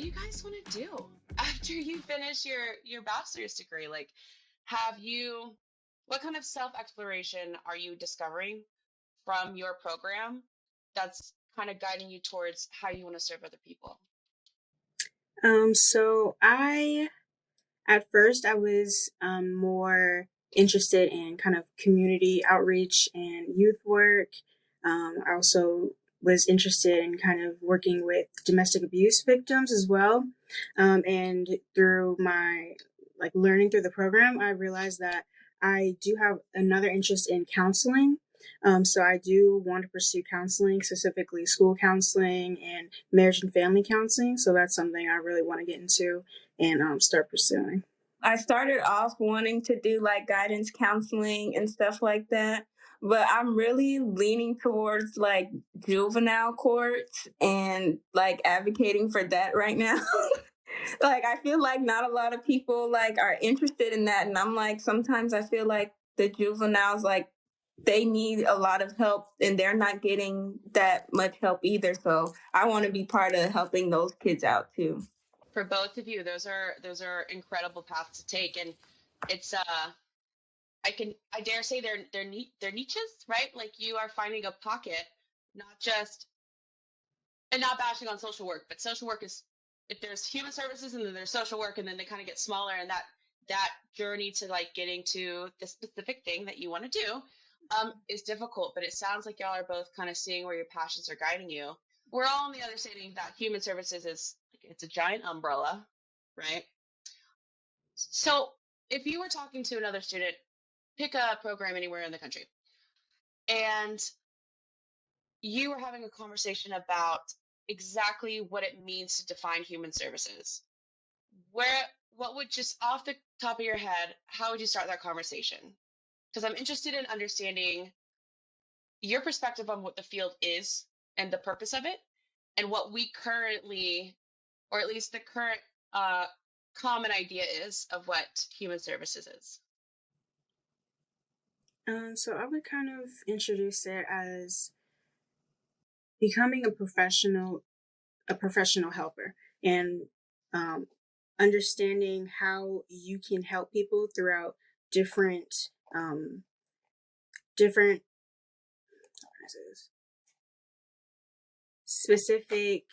do you guys want to do after you finish your bachelor's degree? Like, have you, what kind of self exploration are you discovering from your program that's kind of guiding you towards how you want to serve other people? So at first, I was more interested in kind of community outreach and youth work. I also was interested in kind of working with domestic abuse victims as well. And through my learning through the program, I realized that I do have another interest in counseling. So I do want to pursue counseling, specifically school counseling and marriage and family counseling. So that's something I really want to get into and start pursuing. I started off wanting to do like guidance counseling and stuff like that, but I'm really leaning towards like juvenile courts and like advocating for that right now. Like I feel like not a lot of people like are interested in that, and I'm like sometimes I feel like the juveniles like they need a lot of help and they're not getting that much help either. So I want to be part of helping those kids out too. For both of you, those are incredible paths to take, and it's I dare say they're niches, right? Like you are finding a pocket, not just, and not bashing on social work, but social work is, if there's human services and then there's social work, and then they kind of get smaller, and that journey to like getting to the specific thing that you want to do is difficult. But it sounds like y'all are both kind of seeing where your passions are guiding you. We're all on the other saying that human services is like, it's a giant umbrella, right? So if you were talking to another student, pick a program anywhere in the country, and you were having a conversation about exactly what it means to define human services, where, what would, just off the top of your head, how would you start that conversation? Because I'm interested in understanding your perspective on what the field is and the purpose of it, and what we currently, or at least the current uh, common idea is of what human services is. So I would kind of introduce it as becoming a professional helper, and um, understanding how you can help people throughout um, different specific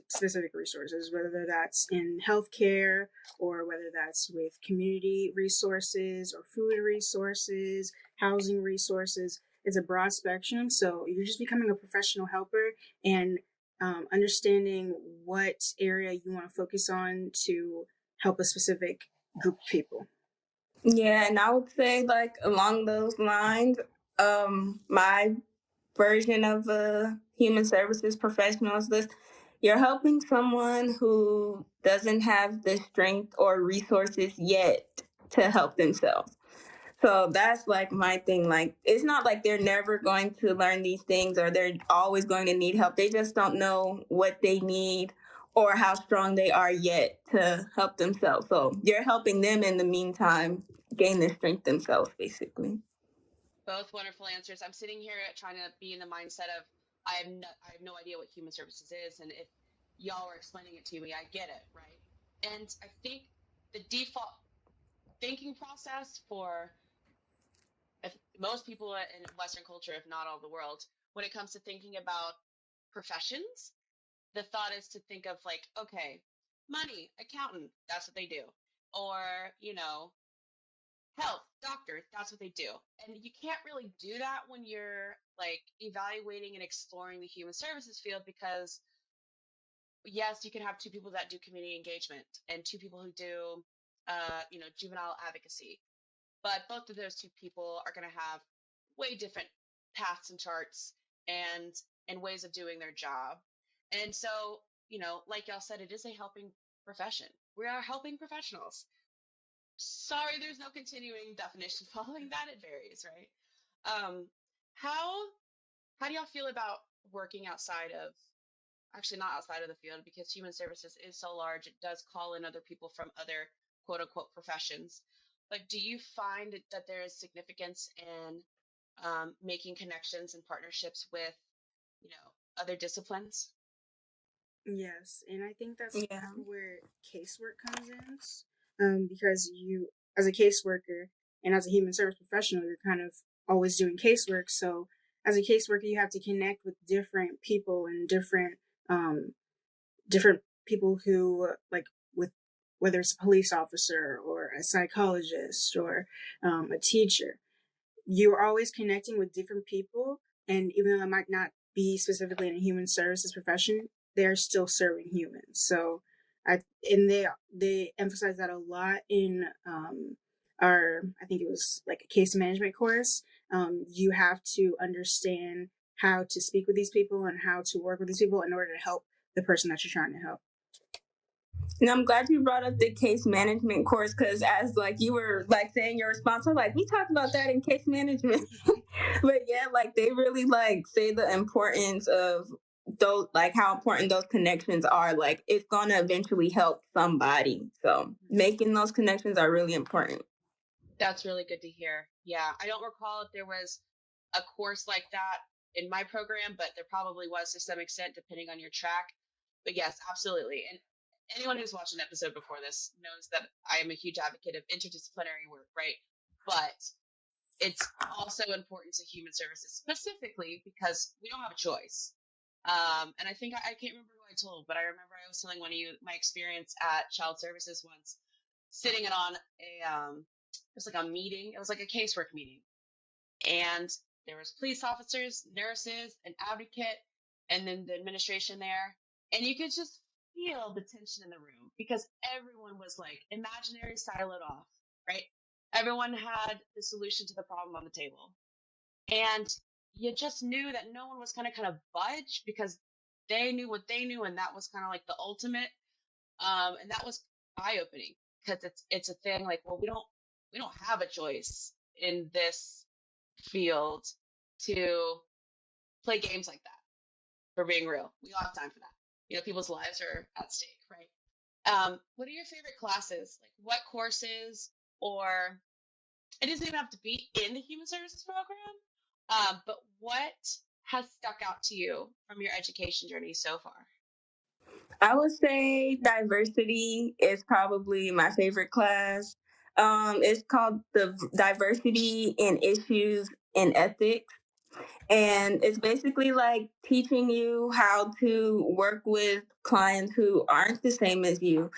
specific resources, whether that's in healthcare or whether that's with community resources or food resources, housing resources. It's a broad spectrum. So you're just becoming a professional helper and understanding what area you want to focus on to help a specific group of people. Yeah, and I would say like along those lines, my version of a human services professional is this: you're helping someone who doesn't have the strength or resources yet to help themselves. So that's like my thing. Like, it's not like they're never going to learn these things or they're always going to need help. They just don't know what they need or how strong they are yet to help themselves. So you're helping them in the meantime gain their strength themselves, basically. Both wonderful answers. I'm sitting here trying to be in the mindset of I have no idea what human services is, and if y'all are explaining it to me, I get it, right? And I think the default thinking process for, if most people in Western culture, if not all the world, when it comes to thinking about professions, the thought is to think of like, okay, money, accountant, that's what they do, or health, doctor, that's what they do. And you can't really do that when you're like evaluating and exploring the human services field, because yes, you can have two people that do community engagement and two people who do juvenile advocacy, but both of those two people are going to have way different paths and charts and ways of doing their job. And so, like y'all said, it is a helping profession. We are helping professionals. Sorry, there's no continuing definition following that. It varies, right? Um, how how do y'all feel about working outside of, actually not outside of the field, because human services is so large, it does call in other people from other quote unquote professions. But do you find that there is significance in making connections and partnerships with, other disciplines? Yes, and I think that's Yeah. kind of where casework comes in, because you, as a caseworker and as a human service professional, you're kind of always doing casework. So, as a caseworker, you have to connect with different people and um, different people who, like, with whether it's a police officer or a psychologist or a teacher, you're always connecting with different people, and even though that might not be specifically in a human services profession, they're still serving humans. So they emphasize that a lot in our, I think it was like a case management course. You have to understand how to speak with these people and how to work with these people in order to help the person that you're trying to help. And I'm glad you brought up the case management course, because as like you were like saying your response, I'm like, we talked about that in case management. But yeah, like they really like say the importance of those, like how important those connections are. Like it's gonna eventually help somebody. So making those connections are really important. That's really good to hear. Yeah, I don't recall if there was a course like that in my program, but there probably was to some extent, depending on your track. But yes, absolutely. And anyone who's watched an episode before this knows that I am a huge advocate of interdisciplinary work, right? But it's also important to human services specifically because we don't have a choice. And I think I can't remember who I told, but I remember I was telling one of you my experience at Child Services once, sitting in on it was like a meeting. It was like a casework meeting, and there was police officers, nurses, an advocate, and then the administration there, and you could just feel the tension in the room because everyone was like imaginary siloed off, right? Everyone had the solution to the problem on the table, and you just knew that no one was going to kind of budge because they knew what they knew, and that was kind of like the ultimate. And that was eye opening because it's a thing like, well, we don't have a choice in this field to play games like that. For being real, we don't have time for that. People's lives are at stake, right? What are your favorite classes? Like, what courses, or it doesn't even have to be in the human services program, but what has stuck out to you from your education journey so far? I would say diversity is probably my favorite class. It's called the Diversity in Issues and Ethics. And it's basically like teaching you how to work with clients who aren't the same as you.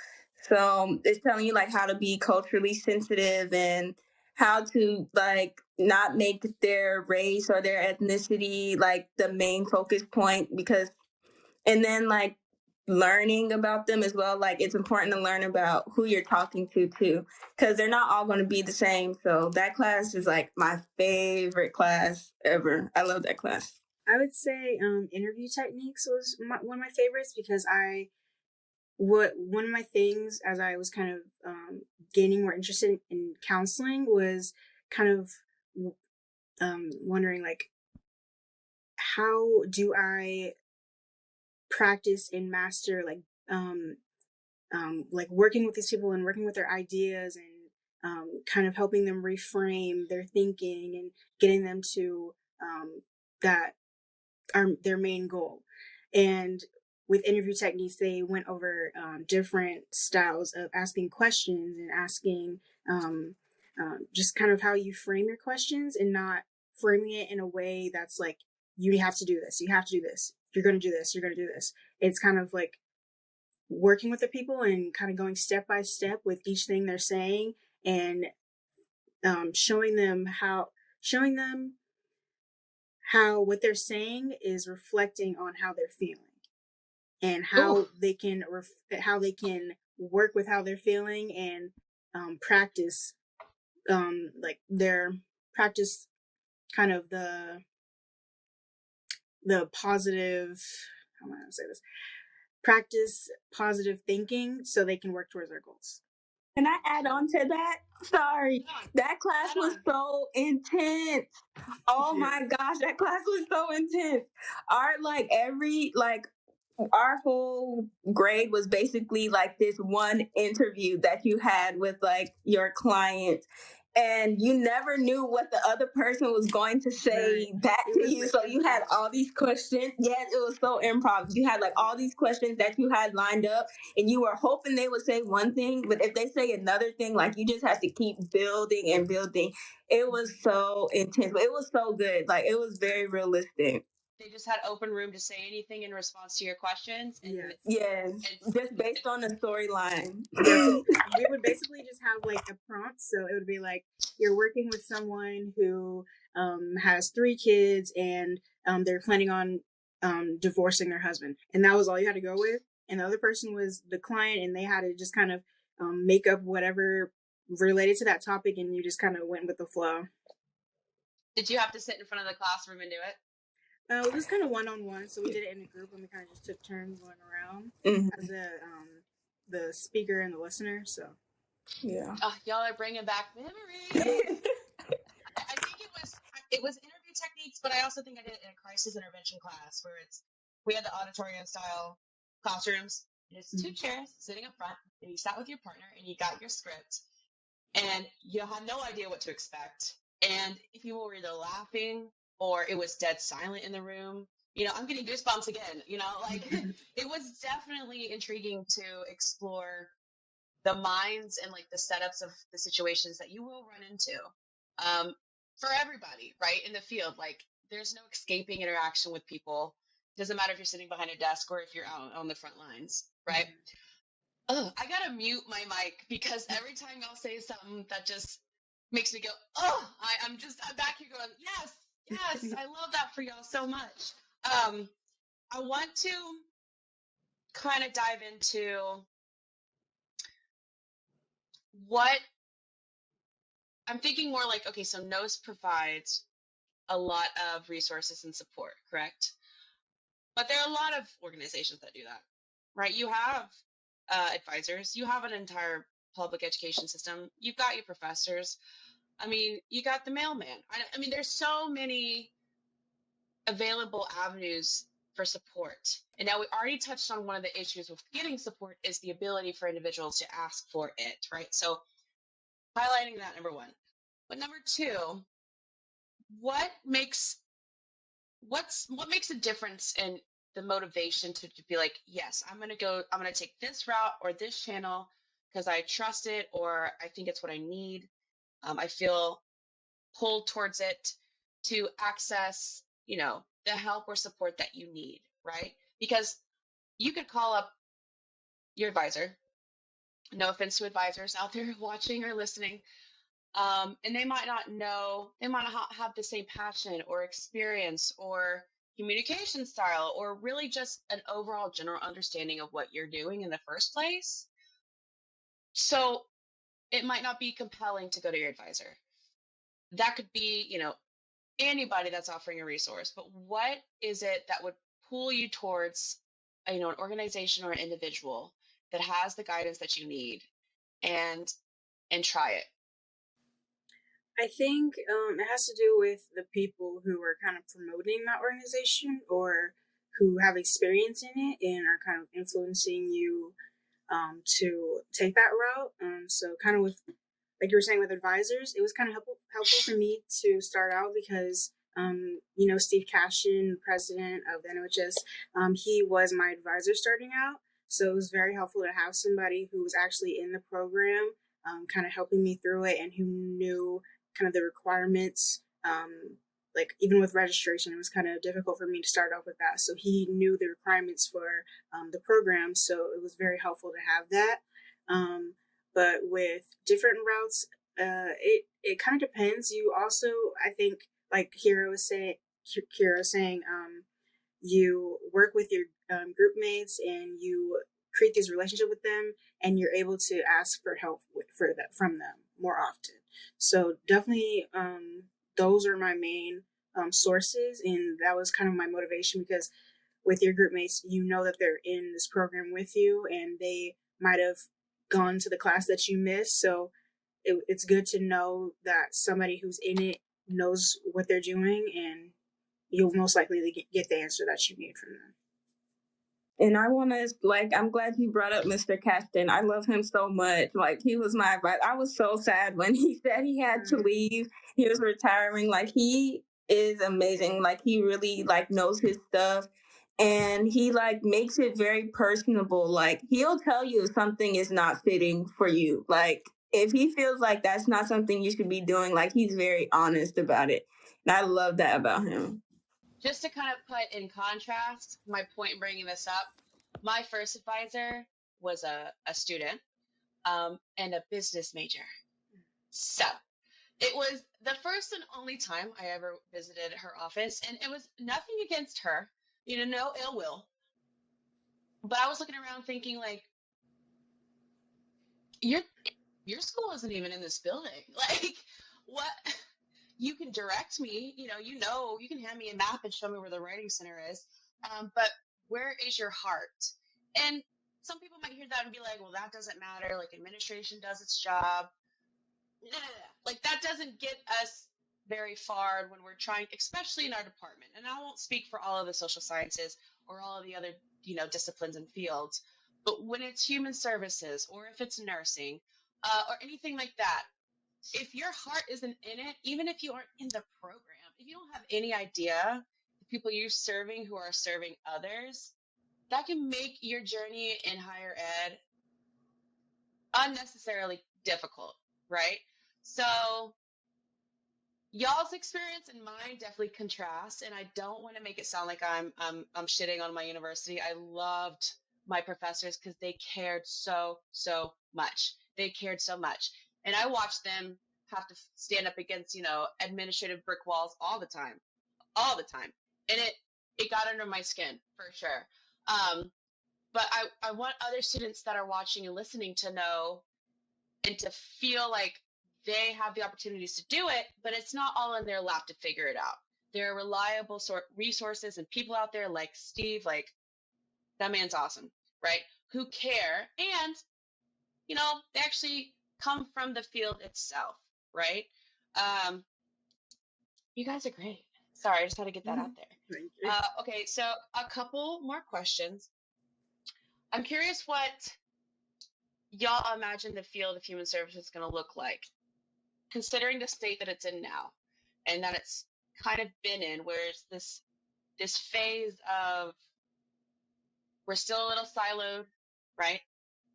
So it's telling you like how to be culturally sensitive and how to like not make their race or their ethnicity like the main focus point, because and then like learning about them as well. Like it's important to learn about who you're talking to too, because they're not all going to be the same. So that class is like my favorite class ever. I love that class. I would say interview techniques was one of my favorites because one of my things as I was kind of gaining more interested in counseling was kind of wondering like, how do I practice and master like working with these people and working with their ideas and kind of helping them reframe their thinking and getting them to that are their main goal. And with interview techniques, they went over different styles of asking questions and asking just kind of how you frame your questions and not framing it in a way that's like, you have to do this, you have to do this, you're going to do this, you're going to do this. It's kind of like working with the people and kind of going step by step with each thing they're saying and showing them how what they're saying is reflecting on how they're feeling and how they can work with how they're feeling and practice like their practice kind of the positive, how am I going to say this, practice positive thinking so they can work towards their goals. Can I add on to that? Sorry. That class was so intense. Oh my gosh, that class was so intense. Our whole grade was basically like this one interview that you had with like your client. and you never knew what the other person was going to say back to you. So you had all these questions. Yes, it was so improv. You had like all these questions that you had lined up, and you were hoping they would say one thing, but if they say another thing, like you just have to keep building and building. It was so intense, but it was so good. Like it was very realistic. They just had open room to say anything in response to your questions. And yes, just based on the storyline. Yeah, so we would basically just have like a prompt. So it would be like you're working with someone who has 3 kids and they're planning on divorcing their husband, and that was all you had to go with. And the other person was the client, and they had to just kind of make up whatever related to that topic, and you just kind of went with the flow. Did you have to sit in front of the classroom and do it? It was kind of one-on-one, so we did it in a group, and we kind of just took turns going around as the speaker and the listener. So yeah, y'all are bringing back memories. I think it was interview techniques, but I also think I did it in a crisis intervention class where we had the auditorium style classrooms. And it's 2 chairs sitting up front, and you sat with your partner, and you got your script, and you had no idea what to expect. And if you were either laughing or it was dead silent in the room, I'm getting goosebumps again, like it was definitely intriguing to explore the minds and like the setups of the situations that you will run into for everybody, right? In the field, like there's no escaping interaction with people. Doesn't matter if you're sitting behind a desk or if you're out on the front lines, right? I gotta mute my mic because every time y'all say something that just makes me go, I'm back here going, yes, I love that for y'all so much. I want to kind of dive into what I'm thinking more like, okay, so NOS provides a lot of resources and support, correct? But there are a lot of organizations that do that, right? You have advisors, you have an entire public education system, you've got your professors. I mean, you got the mailman. I mean, there's so many available avenues for support. And now we already touched on one of the issues with getting support is the ability for individuals to ask for it, right? So highlighting that, number 1. But number 2, what makes a difference in the motivation to be like, yes, I'm going to take this route or this channel because I trust it or I think it's what I need. I feel pulled towards it to access, the help or support that you need, right? Because you could call up your advisor. No offense to advisors out there watching or listening. And they might not have the same passion or experience or communication style or really just an overall general understanding of what you're doing in the first place. So it might not be compelling to go to your advisor. That could be, anybody that's offering a resource, but what is it that would pull you towards, an organization or an individual that has the guidance that you need and try it? I think it has to do with the people who are kind of promoting that organization or who have experience in it and are kind of influencing you to take that route. So kind of with, like you were saying with advisors, it was kind of helpful for me to start out because, Steve Cashin, president of the NOHS, he was my advisor starting out. So it was very helpful to have somebody who was actually in the program, kind of helping me through it and who knew kind of the requirements. Like even with registration, it was kind of difficult for me to start off with that. So he knew the requirements for the program. So it was very helpful to have that. But with different routes, it kind of depends. You also, I think, like Keaira was saying, you work with your group mates and you create these relationships with them, and you're able to ask for help from them more often. So definitely, those are my main sources, and that was kind of my motivation because with your group mates, that they're in this program with you, and they might have gone to the class that you missed. So it's good to know that somebody who's in it knows what they're doing, and you'll most likely get the answer that you need from them. And I want to, like, I'm glad you brought up Mr. Caston. I love him so much. Like, he was my advice. I was so sad when he said he had to leave. He was retiring. Like, he is amazing. Like, he really, like, knows his stuff. And he, like, makes it very personable. Like, he'll tell you if something is not fitting for you. Like, if he feels like that's not something you should be doing, like, he's very honest about it. And I love that about him. Just to kind of put in contrast my point in bringing this up, my first advisor was a student and a business major. So it was the first and only time I ever visited her office, and it was nothing against her, no ill will. But I was looking around thinking, like, your school isn't even in this building. Like, what? You can direct me, you can hand me a map and show me where the writing center is. But where is your heart? And some people might hear that and be like, well, that doesn't matter. Like, administration does its job. No. Like, that doesn't get us very far when we're trying, especially in our department. And I won't speak for all of the social sciences or all of the other, disciplines and fields. But when it's human services or if it's nursing or anything like that, if your heart isn't in it, even if you aren't in the program, if you don't have any idea the people you're serving who are serving others, that can make your journey in higher ed unnecessarily difficult, right? So y'all's experience and mine definitely contrast, and I don't want to make it sound like I'm shitting on my university. I loved my professors because they cared so much. They cared so much. And I watched them have to stand up against, administrative brick walls all the time. And it got under my skin for sure. But I want other students that are watching and listening to know and to feel like they have the opportunities to do it, but it's not all in their lap to figure it out. There are reliable resources and people out there like Steve, like, that man's awesome, right? Who care, and, they actually come from the field itself, right? You guys are great. Sorry, I just had to get that out there. Thank you. Okay, so a couple more questions. I'm curious what y'all imagine the field of human services is going to look like, considering the state that it's in now, and that it's kind of been in, where it's this phase of we're still a little siloed, right?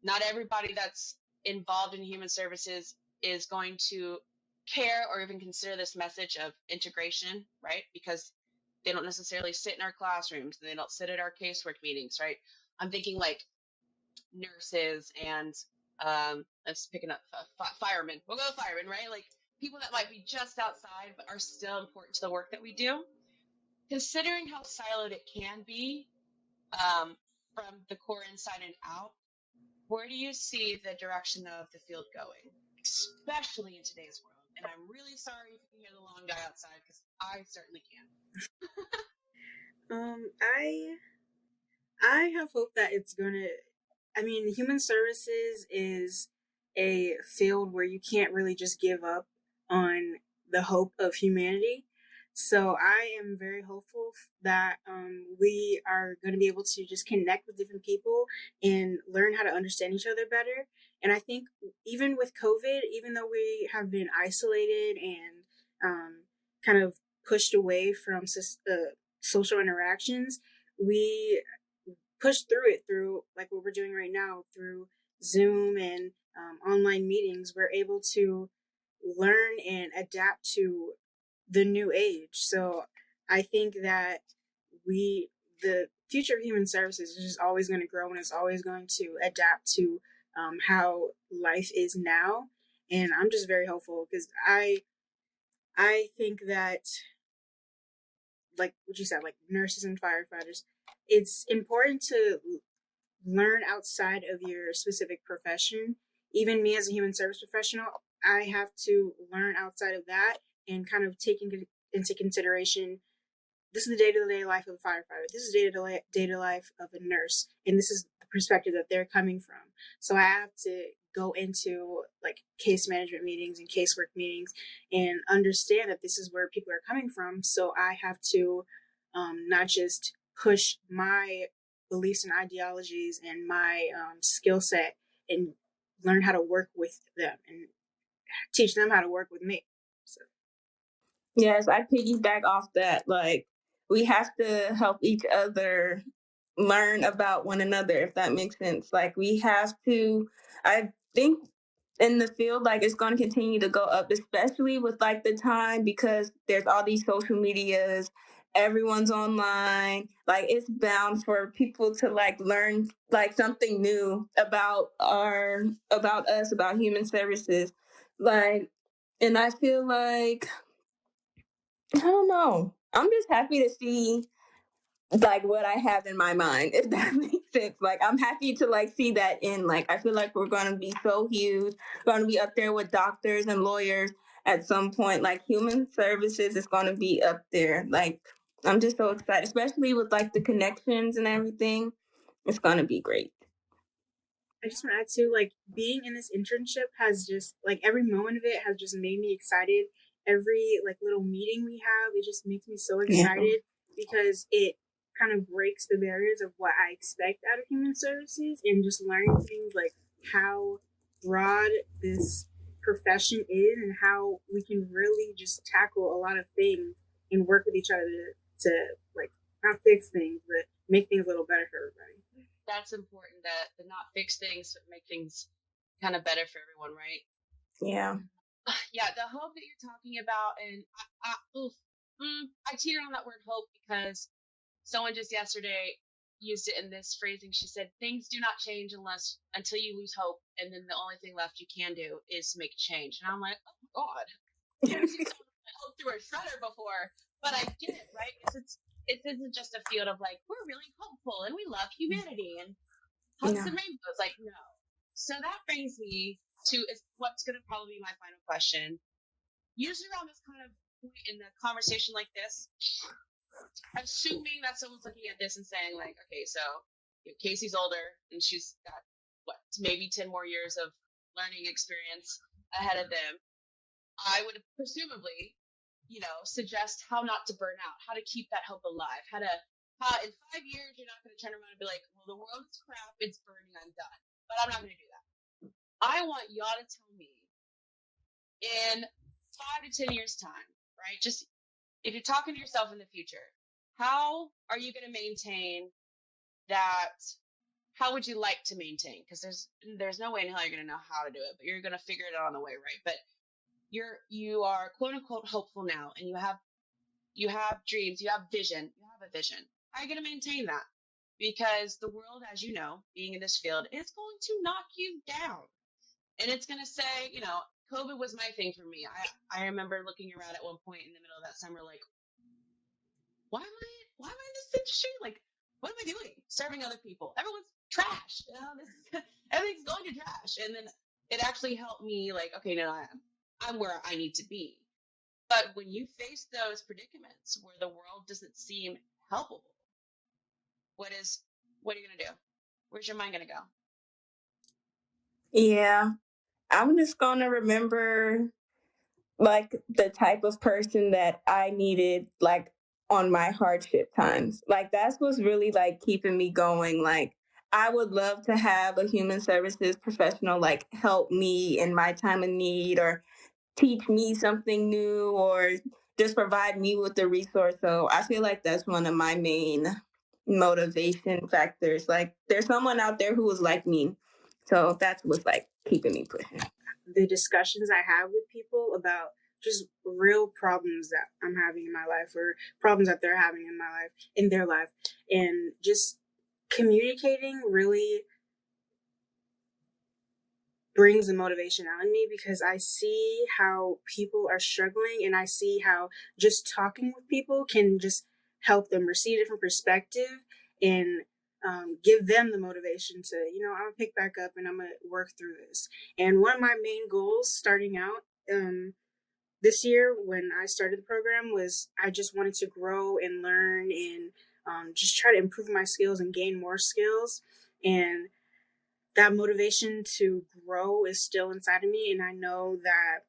Not everybody that's involved in human services is going to care or even consider this message of integration, right? Because they don't necessarily sit in our classrooms and they don't sit at our casework meetings, right? I'm thinking like nurses and let's picking up firemen. We'll go firemen, right? Like people that might be just outside but are still important to the work that we do. Considering how siloed it can be from the core inside and out, where do you see the direction of the field going, especially in today's world? And I'm really sorry if you can hear the lawn guy outside, because I certainly can. I have hope that it's gonna. I mean, human services is a field where you can't really just give up on the hope of humanity. So I am very hopeful that we are going to be able to just connect with different people and learn how to understand each other better. And I think even with COVID, even though we have been isolated and kind of pushed away from social interactions, we pushed through it through like what we're doing right now through Zoom and online meetings. We're able to learn and adapt to the new age. So I think that the future of human services is just always going to grow, and it's always going to adapt to how life is now. And I'm just very hopeful because I think that, like what you said, like nurses and firefighters, it's important to learn outside of your specific profession. Even me as a human service professional, I have to learn outside of that and kind of take into consideration, this is the day-to-day life of a firefighter. This is the day-to-day life of a nurse. And this is the perspective that they're coming from. So I have to go into like case management meetings and casework meetings and understand that this is where people are coming from. So I have to not just push my beliefs and ideologies and my skill set and learn how to work with them and teach them how to work with me. So. Yes, I piggyback off that. Like, we have to help each other learn about one another, if that makes sense. Like, we have to, I think in the field, like, it's going to continue to go up, especially with like the time, because there's all these social medias, everyone's online. Like, it's bound for people to like learn like something new about us, about human services. Like, and I feel like, I don't know, I'm just happy to see like what I have in my mind, if that makes sense. Like, I'm happy to like see that in, like, I feel like we're going to be so huge, going to be up there with doctors and lawyers at some point. Like, human services is going to be up there. Like, I'm just so excited, especially with like the connections and everything. It's going to be great. I just want to add too, like, being in this internship has just, like, every moment of it has just made me excited. Every, like, little meeting we have, it just makes me so excited because it kind of breaks the barriers of what I expect out of human services and just learning things like how broad this profession is and how we can really just tackle a lot of things and work with each other to like, not fix things, but make things a little better for everybody. That's important, to not fix things, but make things kind of better for everyone, right? Yeah. Yeah, the hope that you're talking about, and I teeter on that word hope because someone just yesterday used it in this phrasing. She said, "Things do not change until you lose hope, and then the only thing left you can do is make change." And I'm like, oh my God, I've never seen someone put hope through a shredder before, but I get it, right? It isn't just a field of like, we're really hopeful and we love humanity and hugs and rainbows. Like, no. So that brings me to what's going to probably be my final question. Usually around this kind of point in the conversation like this, assuming that someone's looking at this and saying like, okay, so Casey's older and she's got maybe 10 more years of learning experience ahead of them, I would presumably suggest how not to burn out, how to keep that hope alive, how in 5 years you're not going to turn around and be like, well, the world is crap, it's burning, I'm done. But I'm not going to do that. I want y'all to tell me in 5 to 10 years time, right? Just if you're talking to yourself in the future, how are you going to maintain that? How would you like to maintain? Because there's no way in hell you're going to know how to do it, but you're going to figure it out on the way, right? But you are quote unquote hopeful now, and you have dreams, you have a vision. How are you going to maintain that? Because the world, as you know, being in this field, is going to knock you down, and it's going to say, COVID was my thing for me. I remember looking around at one point in the middle of that summer, like, why am I in this industry? Like, what am I doing? Serving other people. Everyone's trash. Everything's going to trash. And then it actually helped me, like, okay, no, I'm where I need to be. But when you face those predicaments where the world doesn't seem helpable, what are you going to do? Where's your mind going to go? Yeah. I'm just going to remember like the type of person that I needed, like on my hardship times. Like, that's what's really like keeping me going. Like, I would love to have a human services professional like help me in my time of need, or teach me something new, or just provide me with the resource. So I feel like that's one of my main motivation factors. Like, there's someone out there who is like me. So that's what's like keeping me pushing. The discussions I have with people about just real problems that I'm having in my life, or problems that they're having in their life, and just communicating really brings the motivation out in me, because I see how people are struggling, and I see how just talking with people can just help them receive a different perspective and give them the motivation to, I'm gonna pick back up and I'm gonna work through this. And one of my main goals starting out this year when I started the program was I just wanted to grow and learn and just try to improve my skills and gain more skills. And that motivation to grow is still inside of me. And I know that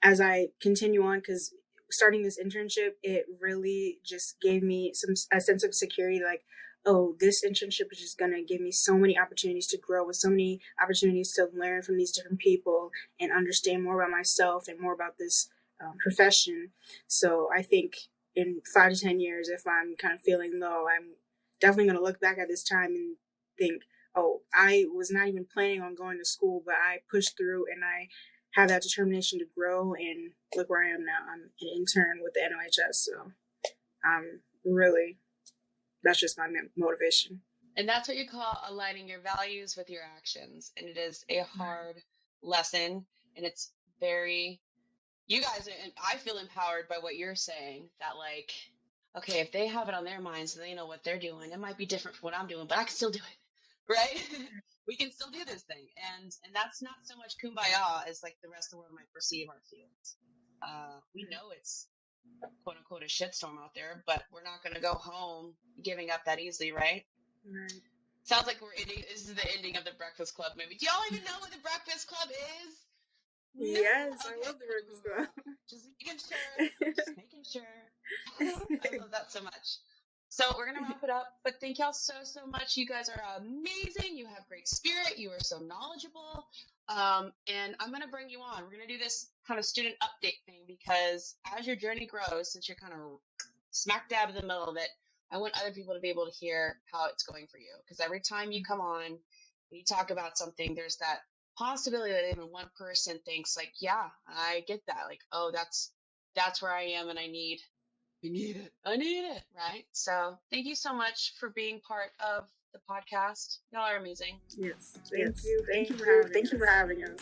as I continue on, because starting this internship, it really just gave me a sense of security. Like, oh, this internship is just going to give me so many opportunities to grow, with so many opportunities to learn from these different people and understand more about myself and more about this profession. So I think in 5 to 10 years, if I'm kind of feeling low, I'm definitely going to look back at this time and think, oh, I was not even planning on going to school, but I pushed through and I have that determination to grow, and look where I am now. I'm an intern with the NOHS, so really, that's just my motivation. And that's what you call aligning your values with your actions. And it is a hard lesson, and it's very, you guys, and I feel empowered by what you're saying, that like, okay, if they have it on their minds and they know what they're doing, it might be different from what I'm doing, but I can still do it, right? We can still do this thing. And that's not so much kumbaya as like the rest of the world might perceive our fields. We know it's quote unquote a shitstorm out there, but we're not going to go home giving up that easily, right? Right. Sounds like this is the ending of the Breakfast Club movie. Do y'all even know what the Breakfast Club is? Yes, No? I love the Breakfast Club. Just making sure. I love that so much. So we're going to wrap it up, but thank y'all so much. You guys are amazing. You have great spirit. You are so knowledgeable. And I'm going to bring you on. We're going to do this kind of student update thing, because as your journey grows, since you're kind of smack dab in the middle of it, I want other people to be able to hear how it's going for you. Because every time you come on and you talk about something, there's that possibility that even one person thinks like, yeah, I get that. Like, oh, that's where I am and I need it, right? So thank you so much for being part of the podcast. Y'all are amazing. Yes, thank you. Thank you for having us.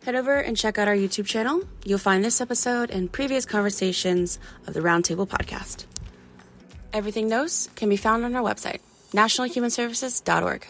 Head over and check out our YouTube channel. You'll find this episode and previous conversations of the Roundtable podcast. Everything those can be found on our website, nationalhumanservices.org.